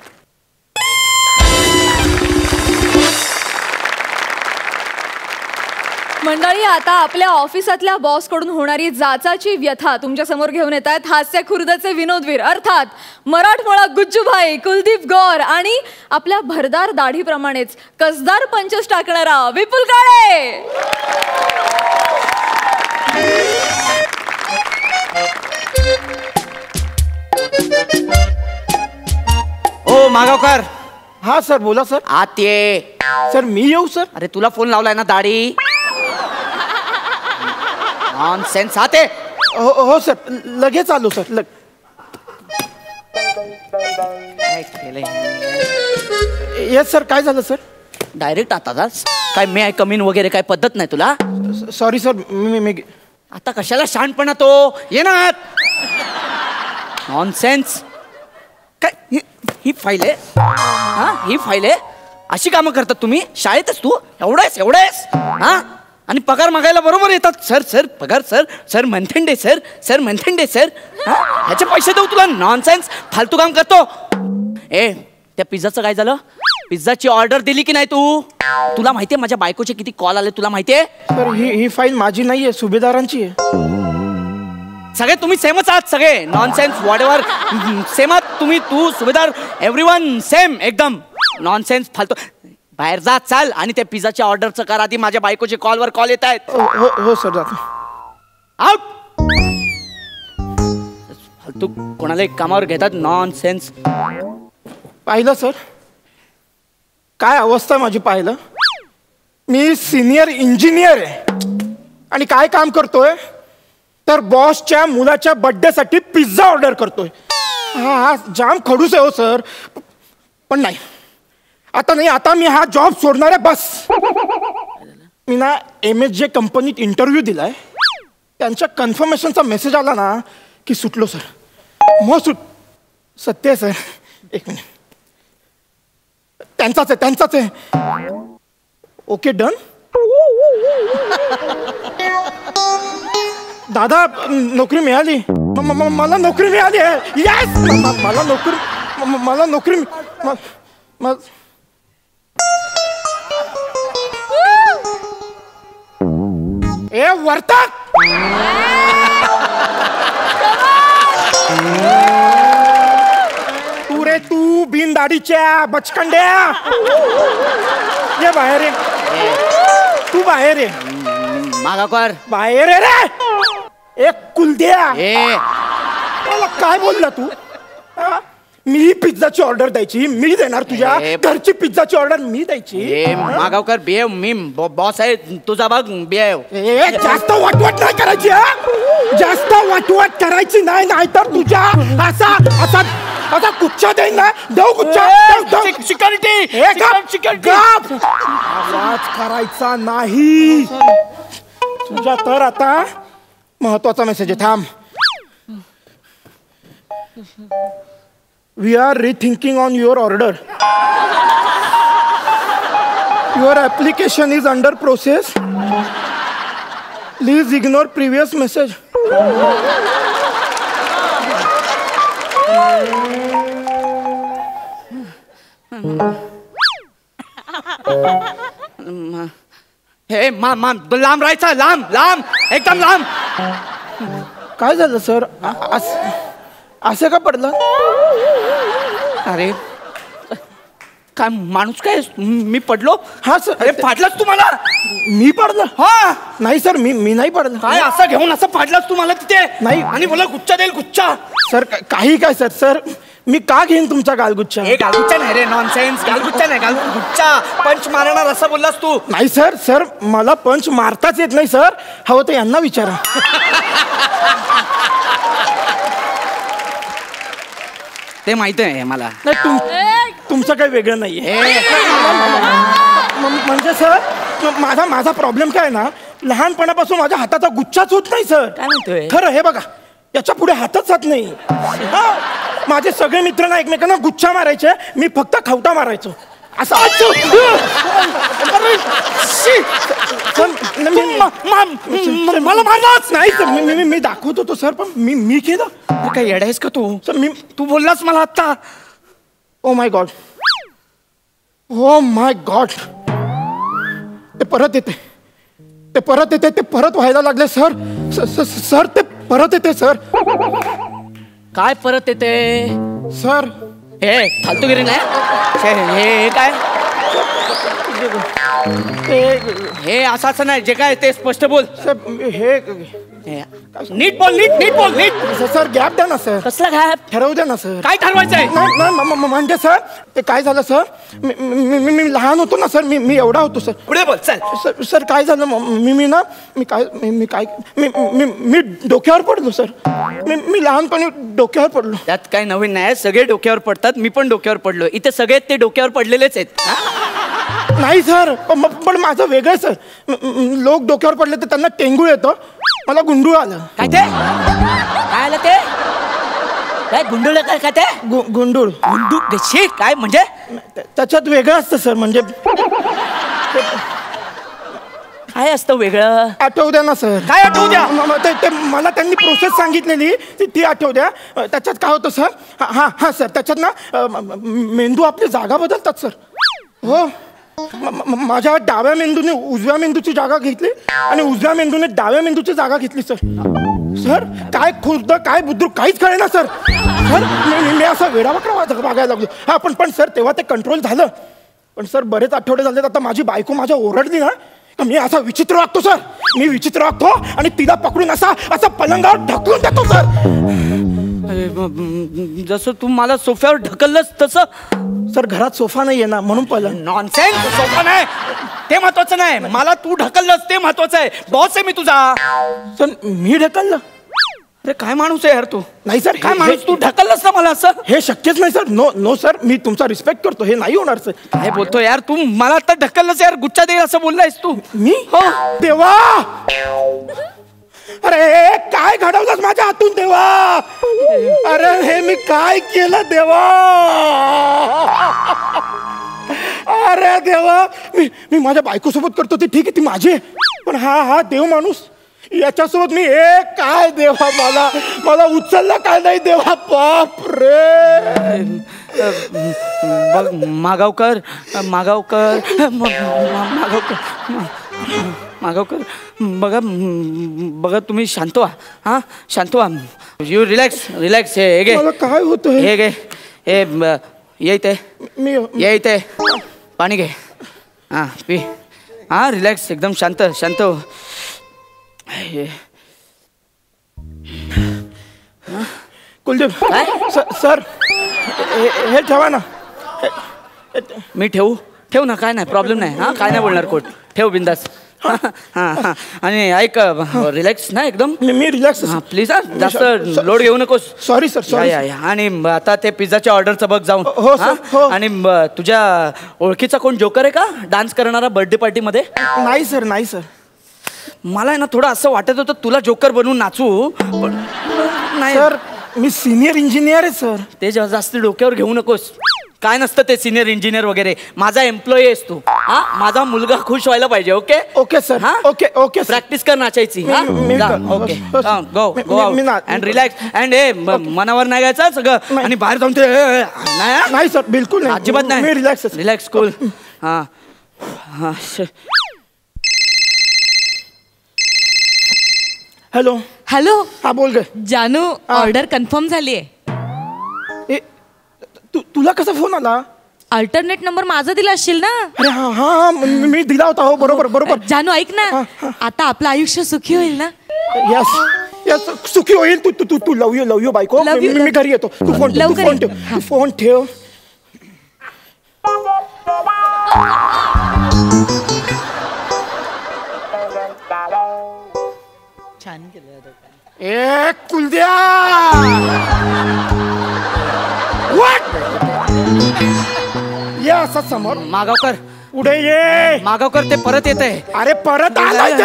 मंडळी, आता आपल्या ऑफिसातल्या बॉसकडून होणारी जाचाची व्यथा तुमच्या समोर घेऊन येत आहेत हास्य खुर्दचे विनोदवीर अर्थात मराठमोळा गुज्जूभाई, कुलदीप गौर आणि आपल्या भरदार दाढीप्रमाणेच कसदार पंचस टाकणारा विपुल काळे. ओ मागावकर. हा सर, बोला सर. आत ये. सर मी येऊ सर? अरे तुला फोन लावलाय ना, दाढी नॉनसेन्स. आते. हो सर, लगेच आलो सर. काय केलंय? Yes sir. काय झालं सर? डायरेक्ट आता जास काय मे आय कमीन वगैरे काय पद्धत नाही तुला? Sorry sir. मी आता कशाला शाणपणा तो, ये ना आत. नॉनसेन्स. काय ही फाईल आहे? हा, ही फाईल आहे. अशी कामं करतात तुम्ही शाळेतच? तू एवढेस हा? आणि पगार मागायला बरोबर येतात. सर सर पगार sir. Sir month end sir. Sir month end sir. ह्याचे पैसे देऊ तुला? नॉनसेन्स. फालतू काम करतो. ए, त्या पिझ्झाचं काय झालं? पिझ्झाची ऑर्डर दिली की नाही तू? तुला माहितीये माझ्या बायकोचे किती कॉल आले? तुला माहितीये? सर ही फाईल माझी नाहीये, सुभेदारांची आहे. सगळे तुम्ही सेमच आहात सगळे. नॉनसेन्स. What ever. सेम आहात तुम्ही. तू सुभेदार, एव्हरीवन सेम एकदम. नॉनसेन्स. फालतू. बाहेर जा, चाल आणि त्या पिझ्झाच्या ऑर्डरचं कर आधी. माझ्या बायकोचे कॉलवर कॉल येत आहेत. हो सर, जातो. आउट. फालतू कोणाला एक कामावर घेतात. नॉनसेन्स. पाहिलं सर, काय अवस्था माझी? पाहिलं, मी सिनियर इंजिनियर आहे आणि काय काम करतोय तर बॉसच्या मुलाच्या बर्थडेसाठी पिझ्झा ऑर्डर करतोय. हा जाम खडूस आहे हो सर. पण नाही, आता मी हा जॉब सोडणार आहे. बस. मी ना MSJ कंपनीत इंटरव्ह्यू दिलाय. त्यांच्या कन्फर्मेशनचा मेसेज आला ना की सुटलो सर. मग सत्य सर. एक मिनिट. त्यांचाच आहे. Okay, done. दादा, नोकरी मिळाली. मला नोकरी मिळाली आहे. यस, मला नोकरी. ए वर्तक, तू बिन दाढीच्या बचकंड्या, ये बाहेर ये. तू बाहेर ये. मागावकर बाहेर ये रे. एक कुलद्या. मला काय बोलला तू? मी पिझ्झाची ऑर्डर द्यायची, मी देणार. तुझ्या घरची पिझ्झाची ऑर्डर मी द्यायची. मागावकर बेव, मी बॉस आहे तुझा. बघ बेव. जास्त वाटवाट नाही करायची. जास्त वाटवाट करायची नाही, नाहीतर तुझ्या असा गुच्छा देईन ना. देऊ गुच्छा. सिक्युरिटी. आवाज करायचा नाही तुझ्या. तर आता महत्वाचा मेसेज आहे. थांब. We are rethinking on your order. Your application is under process. Please ignore previous message. हे लांब राहायचं. लांब एकदम लांब. काय झालं सर? असं का पडलं? अरे काय माणूस काय? मी पडलो? हा सर. अरे फाडलास तू मला? मी पडलं? हा. नाही सर, मी नाही पडलं. काय असं घेऊन असं फाडलास तू मला तिथे? नाही. आणि मला गुच्छा देईल. गुच्छा सर. काही काय सर. मी का घेईन तुमचा गालगुच्छा? हे गालगुच्छा नाही रे. नॉनसेन्स. गालगुच्छा नाही, गालगुच्छा. पंच मारणार असं बोललास तू? नाही सर, मला पंच मारताच येत नाही सर. हवं तर यांना विचारा. ते माहित आहे मला. नाही, तुमचं काही वेगळं नाहीये. म्हणजे सर माझा प्रॉब्लेम काय ना, लहानपणापासून माझ्या हाताचा गुच्छाच होत नाही सर. काय म्हणतोय? खरं हे बघा, याच्या पुढे हातच जात नाही. माझे सगळे मित्र ना एकमेकांना गुच्छा मारायचे, मी फक्त खवटा मारायचो. असं मला मारलाच नाही. मी दाखवत होतो सर, पण मी केलं. काय येडायस का तू? सर तू बोललास मला आता. Oh my God, oh my God. ते परत येते, ते परत येते, ते परत व्हायला लागले सर. सर ते परत येते सर. काय परत येते सर? हे फालतूगिरी नाही. हे काय हे असं नाही. जे काय ते स्पष्ट बोल. हे नीट बोल, नीट बोल, नीट. सर गॅप द्या ना सर. कसला गॅप? ठरवू द्या ना सर. काय ठरवायचंय? म्हणजे सर ते काय झालं सर, मी लहान होतो ना सर. मी एवढा होतो सर. पुढे बोल चल. सर काय झालं, मी डोक्यावर पडलो सर. मी लहानपणी डोक्यावर पडलो. त्यात काय नवीन नाही. सगळे डोक्यावर पडतात. मी पण डोक्यावर पडलो. इथे सगळे ते डोक्यावर पडलेलेच आहेत. नाही सर, पण माझं वेगळं सर. लोक डोक्यावर पडले तर त्यांना टेंगूळ येतं, मला गुंडूळ आलं. काय ते? काय आलं ते? काय गुंडूळ? काय ते? गुंडूळ. गुंडूळ काय म्हणजे? त्याच्यात वेगळं असतं सर. म्हणजे काय असतं वेगळं? आठवू द्या ना सर. काय आठवू द्या? ते मला त्यांनी प्रोसेस सांगितलेली ती आठवू द्या. त्याच्यात काय होतं सर? हा सर, त्याच्यात ना मेंदू आपली जागा बदलतात सर. हो, माझ्या डाव्या मेंदूने उजव्या मेंदूची जागा घेतली आणि उजव्या मेंदूने डाव्या मेंदूची जागा घेतली सर. सर काय खुर्द काय बुद्रुक काहीच कळे ना सर. सर मी असं वेडावाकडा वागायला लागलो. हा पण सर तेव्हा ते कंट्रोल झालं. पण सर बरेच आठवडे झाले. आता माझी बायको माझ्या ओरडली ना, मी असा विचित्र वागतो सर. मी विचित्र वागतो आणि तिला पकडून असा पलंगावर ढकलून देतो सर. जसं तू मला सोफ्यावर ढकललंस तसं. सर घरात सोफा नाहीये ना, म्हणून पलंग. नॉनसेन्स. सोफा नाही ते महत्वाचं नाही. मला तू ढकललंस ते महत्वाचं आहे. बॉस आहे मी तुझा. सर मी ढकललं? अरे काय माणूस आहे यार तू. नाही सर, काय माणूस तू ढकललंस ना मला असं. हे शक्यच नाही सर. नो सर, मी तुमचा रिस्पेक्ट करतो. हे नाही होणार सर. काय बोलतो यार तू. मला आता ढकललंस यार. गुच्छा दे असं बोललायस तू. मी? हो. देवा, अरे काय घडवलंस माझ्या हातून देवा. अरे हे मी काय केलं देवा. अरे देवा, मी माझ्या बायकोसोबत करतो ते ठीक आहे, ती माझी आहे. पण हा देव माणूस, याच्यासोबत मी काय देवा. मला उचलला काय नाही देवा. बाप रे. मागावकर बघा तुम्ही शांत व्हा. हा शांत व्हा. You relax. हे घे. मला काय होतं? हे घे. ये इथे पाणी घे. हा पी. हा रिलॅक्स, एकदम शांत. कुलदीप सर हे ठेवा ना. मी ठेवू ना. काय नाही, प्रॉब्लेम नाही. हा काय नाही बोलणार कोट. ठेव बिंदास. हा आणि ऐक, रिलॅक्स ना एकदम. मी रिलॅक्स. हा प्लीज. हा जास्त लोड घेऊ नकोस. Sorry sir. आणि आता ते पिझ्झाच्या ऑर्डरचं बघ जाऊन. हो सर. आणि तुझ्या ओळखीचा कोण जोकर आहे का डान्स करणारा बर्थडे पार्टी मध्ये? नाही सर. मला आहे ना थोडं असं वाटत होतं तुला जोकर बनवून नाचू, पण नाही सर. मी सिनियर इंजिनियर आहे सर. ते जास्त डोक्यावर घेऊ नकोस. काय नसतं ते सिनियर इंजिनियर वगैरे. माझा एम्प्लॉई आहेस तू. हा माझा मुलगा खुश व्हायला पाहिजे. Okay sir. हा ओके. प्रॅक्टिस कर नाचायची. Okay go and relax. And हे मनावर नाही घ्यायचं सगळं. आणि बाहेर जाऊन ते नाही सर, बिलकुल नाही. अजिबात नाही. Relax cool. हा. हॅलो. हा बोल ग जानू. ऑर्डर कन्फर्म झाली आहे. तुला कसा फोन आला? अल्टरनेट नंबर माझा दिला असशील ना. अरे हा मी दिला होता. हो बरोबर. जानू ऐक ना, आता आपलं आयुष्य सुखी होईल ना. यस सुखी होईल. तू लव यू बायको. मी घरी येतो. तू फोन ठेव. छान केलं. कुलद्या. या असं समोर. मागावकर पुढे ये. मागावकर ते परत येत आहे. अरे परत आलाय ते.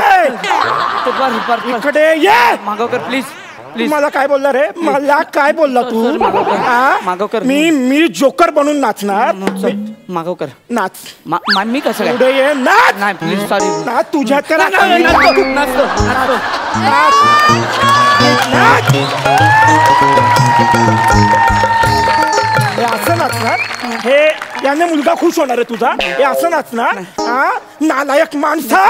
इकडे ये. मागावकर प्लीज. मला काय बोलला रे? मला काय बोलला तू? मागावकर मी जोकर बनून नाचणार. मागावकर नाच. मी कसं पुढे ये. नाच. नाही प्लीज सॉरी. नाच तुझ्या त्याला हे असं नाचणार. हे याने मुलगा खुश होणार आहे तुझा. हे असं नाचणार. नालायक माणसा.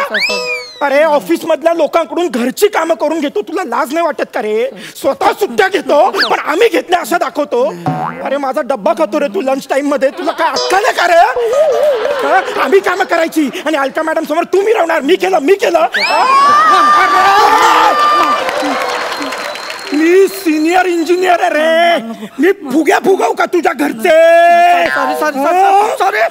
अरे ऑफिस मधल्या लोकांकडून घरची कामं करून घेतो. तुला लाज नाही वाटत का रे? स्वतः सुट्ट्या घेतो पण आम्ही घेतल्या असं दाखवतो. अरे माझा डब्बा खातो रे तू लंच टाइम मध्ये. तुला काय अक्कल नाही का रे? आम्ही कामं करायची आणि अलका मॅडम समोर तू मिरवणार. मी केलं. मी सिनियर इंजिनियर आहे रे. मी फुगाव का तुझ्या घरचे? सॉरी.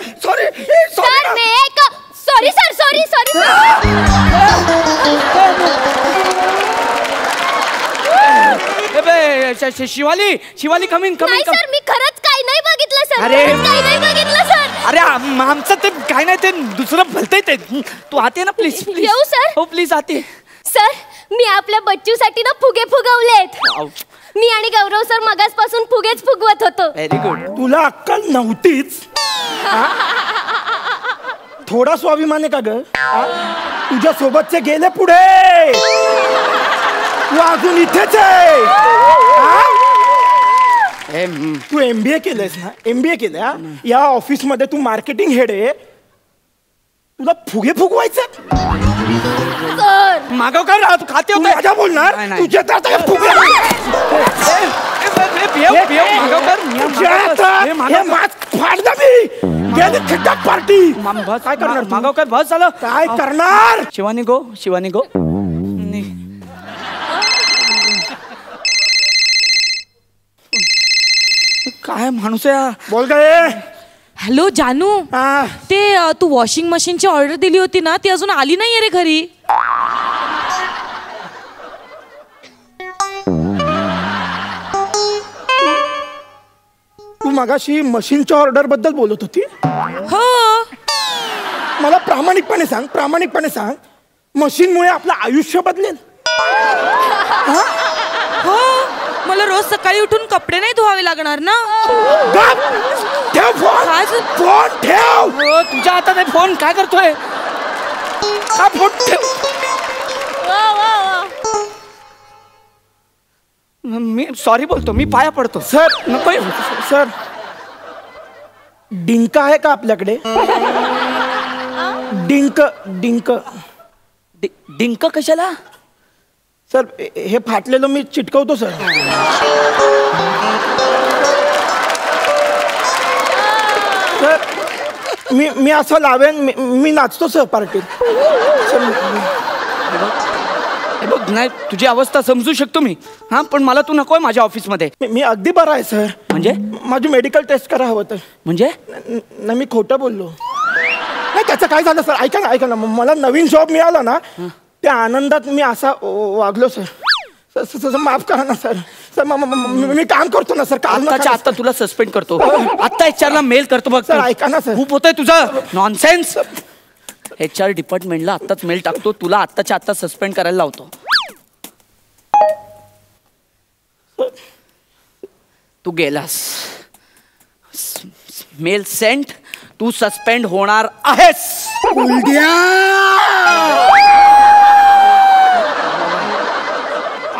शिवाली कमिंग. सर मी खरंच काही नाही बघितलं सर. अरे आमचं ते काय नाही ते दुसरं भलतंय ते. तू आते ना प्लीज. येऊ सर? हो प्लीज आते. सर मी आपल्या बच्चूसाठी ना फुगे फुगवलेत. मी आणि गौरव सर मगासपासून फुगेच फुगवत होतो. Very good. तुला अक्कल नव्हतीच. थोडा स्वाभिमान आहे का ग? तुझ्या सोबतचे गेले पुढे. तू अजून इथेच आहे. तू MBA केलंयस ना? MBA केलं. या ऑफिस मध्ये तू मार्केटिंग हेड आहे. तुला फुगे फुगवायचे? मागावकर खाते होते. माझ्या बोलणार तुझ्या फुगे. फाडला मी. खड्डात पार्टी. काय करणार मागावकर? बस झालं. काय करणार? शिवानी गो. काय माणूस आहे? बोल गए. हॅलो जानू. ते तू वॉशिंग मशीनची ऑर्डर दिली होती ना ती अजून आली नाहीये रे घरी. तू मगाशी मशीनच्या ऑर्डर बद्दल बोलत होती? हो. मला प्रामाणिकपणे सांग मशीनमुळे आपलं आयुष्य बदलेल? हो. मला रोज सकाळी उठून कपडे नाही धुवावे लागणार ना. ठेव फोन ठेव. तुझ्या हातात आहे फोन. काय करतोय? हा फोन ठेव. मी सॉरी बोलतो. मी पाया पडतो. सर नको सर. डिंक आहे का आपल्याकडे? डिंक कशाला? सर हे फाटलेलं मी चिटकवतो सर. सर मी असं लावेन. मी नाचतो सर पार्टीत. बघ नाही तुझी अवस्था समजू शकतो मी. पण मला तू नकोय माझ्या ऑफिसमध्ये. मी अगदी बरा आहे सर. म्हणजे माझी मेडिकल टेस्ट करा हवं तर. म्हणजे मी खोटं बोललो नाही. त्याचं काय झालं सर? ऐका ना मला नवीन जॉब मिळाला ना त्या आनंदात मी असा वागलो सर. माफ करा ना सर. सर मी काम करतो ना सर. आता तुला सस्पेंड करतो. आता HR ला मेल करतो. बघ सर ऐका ना सर. खूप होतंय तुझं नॉनसेन्स. HR डिपार्टमेंटला आत्ताच मेल टाकतो. तुला आत्ताच्या आत्ता सस्पेंड करायला लावतो. तू गेलास. Mail Saint. तू सस्पेंड होणार आहेस.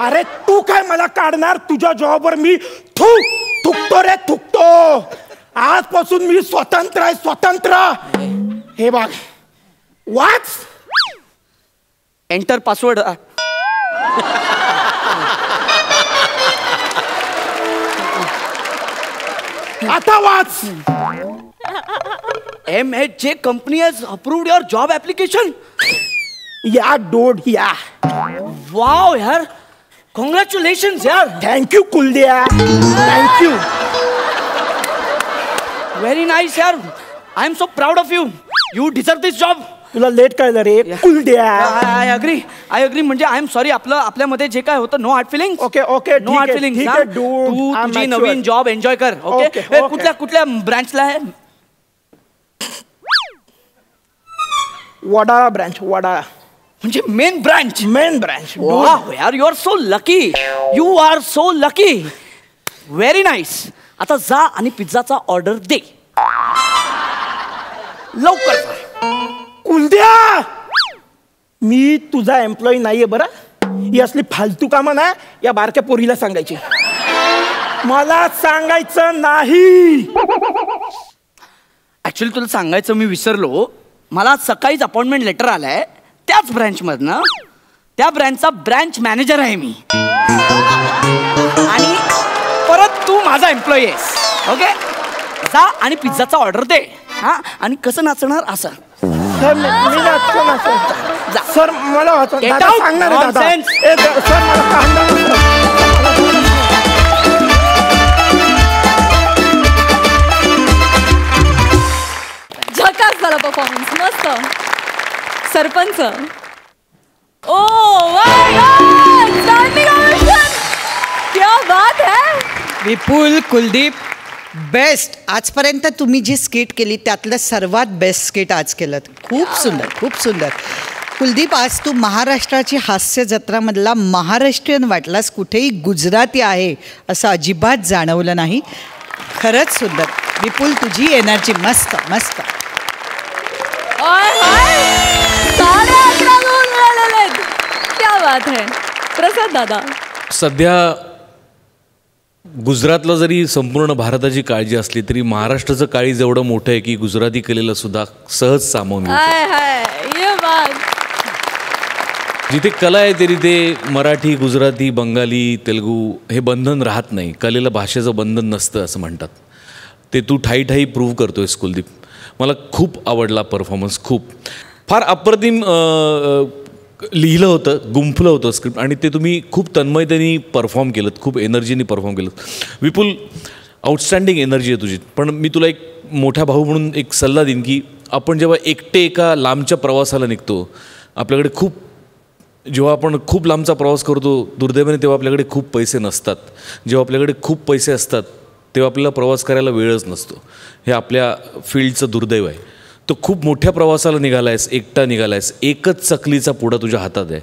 अरे तू काय मला काढणार? तुझ्या जॉबवर मी थुकतो रे थुकतो. आजपासून मी स्वतंत्र आहे. स्वतंत्र. हे बघ वाच. Enter password. आता वाच. MHJ company has approved your job application. या डोड या. वाव यार. कॉंग्रॅच्युलेशन्स यार. Thank you Kuldiya. Thank you. Very nice यार. I am so proud of you. You deserve this job. तुला लेट कळलं रे कुलदिया. I agree. म्हणजे आय एम सॉरी. आपल्यामध्ये जे काय होतं no hard feeling. Okay no hard feeling. तू तुझी नवीन जॉब एन्जॉय कर. ओके. कुठल्या ब्रांचला आहे? वडाळा ब्रँच, वडाळा म्हणजे मेन ब्रांच. ब्रँच. यार you are so lucky. You are so lucky. Very nice. आता जा आणि पिझ्झाचा ऑर्डर दे लवकर. कुलद्या, मी तुझा एम्प्लॉई नाहीये बरं. ही असली फालतू कामं ना या बारक्या पोरीला सांगायची, मला सांगायचं नाही. ऍक्च्युली तुला सांगायचं मी विसरलो. मला सकाळीच अपॉइंटमेंट लेटर आलाय त्याच ब्रँचमधनं. त्या ब्रँचचा ब्रँच मॅनेजर आहे मी. आणि परत तू माझा एम्प्लॉई आहेस. ओके, जा आणि पिझ्झाचा ऑर्डर दे. हा, आणि कसं नाचणार असं. सर मी नाचतो ना सर. सर मला दादा सांगणार आहे दादा. सर मला सांगणार. झकास झाला परफॉर्मन्स, मस्त. Sarpanch, oh my God, standing ovation, क्या बात है. विपुल, कुलदीप, बेस्ट. आजपर्यंत तुम्ही जी स्किट केली त्यातलं सर्वात बेस्ट स्किट आज केलं. खूप सुंदर, खूप सुंदर. कुलदीप, आज तू महाराष्ट्राची हास्य जत्रामधला महाराष्ट्रीयन वाटलास. कुठेही गुजराती आहे असं अजिबात जाणवलं नाही. खरंच सुंदर. विपुल, तुझी एनर्जी मस्त मस्त. क्या बात है. प्रसाद दादा, सध्या गुजरातला जरी संपूर्ण भारताची काळजी असली तरी महाराष्ट्राचं काळीज एवढं मोठं आहे की गुजराती कलेला सुद्धा सहज सामावून घेऊ शकतो. जिथे कला आहे तरी ते मराठी, गुजराती, बंगाली, तेलुगू हे बंधन राहत नाही. कलेला भाषेचं बंधन नसतं असं म्हणतात. ते तू ठाई ठाई प्रूव्ह करतोयस कुलदीप. मला खूप आवडला परफॉर्मन्स. खूप फार अप्रतिम लिहिलं होतं, गुंफलं होतं स्क्रिप्ट आणि ते तुम्ही खूप तन्मयतेने परफॉर्म केलं, खूप एनर्जीने परफॉर्म केलं. विपुल, आउटस्टँडिंग एनर्जी आहे तुझी. पण मी तुला एक मोठा भाऊ म्हणून एक सल्ला देईन की आपण जेव्हा एकटे एका लांबच्या प्रवासाला निघतो, आपल्याकडे जेव्हा आपण खूप लांबचा प्रवास करतो दुर्दैवाने तेव्हा आपल्याकडे खूप पैसे नसतात. जेव्हा आपल्याकडे खूप पैसे असतात तेव्हा आपल्याला प्रवास करायला वेळच नसतो. हे आपल्या फील्डचं दुर्दैव आहे. तो खूप मोठ्या प्रवासाला निघाला आहेस, एकटा निघाला आहेस. एकच चकलीचा पुडा तुझ्या हातात आहे.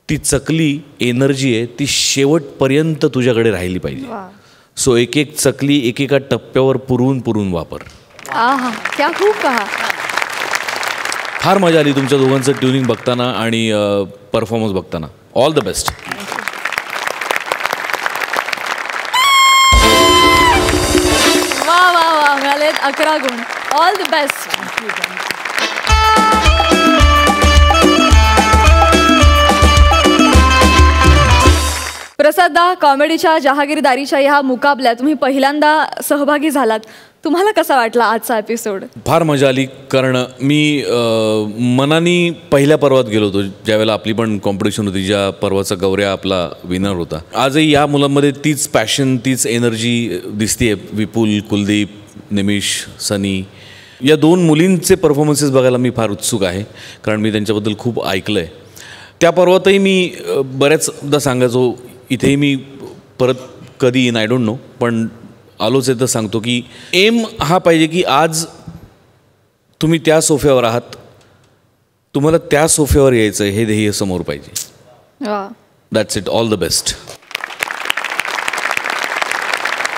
ती चकली एनर्जी आहे, ती शेवटपर्यंत तुझ्याकडे राहिली पाहिजे. सो एक एक चकली एकेका टप्प्यावर पुरवून वापर. क्या खूप कहा. फार मजा आली तुमच्या दोघांचं ट्युनिंग बघताना आणि परफॉर्मन्स बघताना. All the best. वा वा वा, मिळालेत 11 गुण. All the best. प्रसादा, कॉमेडीच्या जहागीरदारीच्या ह्या मुकाबल्यात तुम्ही पहिल्यांदा सहभागी झालात. तुम्हाला कसा वाटला आजचा एपिसोड? फार मजा आली, कारण मी मनाने पहिल्या पर्वात गेलो होतो ज्यावेळेला आपली पण कॉम्पिटिशन होती, ज्या पर्वाचा गौऱ्या आपला विनर होता. आजही या मुलांमध्ये तीच पॅशन, तीच एनर्जी दिसते. विपुल, कुलदीप, निमिष, सनी या 2 मुलींचे परफॉर्मन्सेस बघायला मी फार उत्सुक आहे, कारण मी त्यांच्याबद्दल खूप ऐकलं आहे. त्या पर्वातही मी बऱ्याचदा सांगायचो, इथेही मी परत कधी येईन आय डोंट नो, पण आलोच आहे तर सांगतो की एम हा पाहिजे की आज तुम्ही त्या सोफ्यावर आहात, तुम्हाला त्या सोफ्यावर यायचं हे ध्येय समोर पाहिजे. That's it. All the best.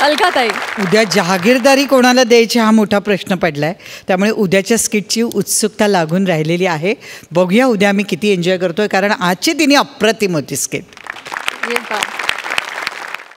अलकाताई, उद्या जहागीरदारी कोणाला द्यायची हा मोठा प्रश्न पडला आहे. त्यामुळे उद्याच्या स्किटची उत्सुकता लागून राहिलेली आहे. बघूया उद्या आम्ही किती एन्जॉय करतोय, कारण आजची तिने अप्रतिम होती स्किट.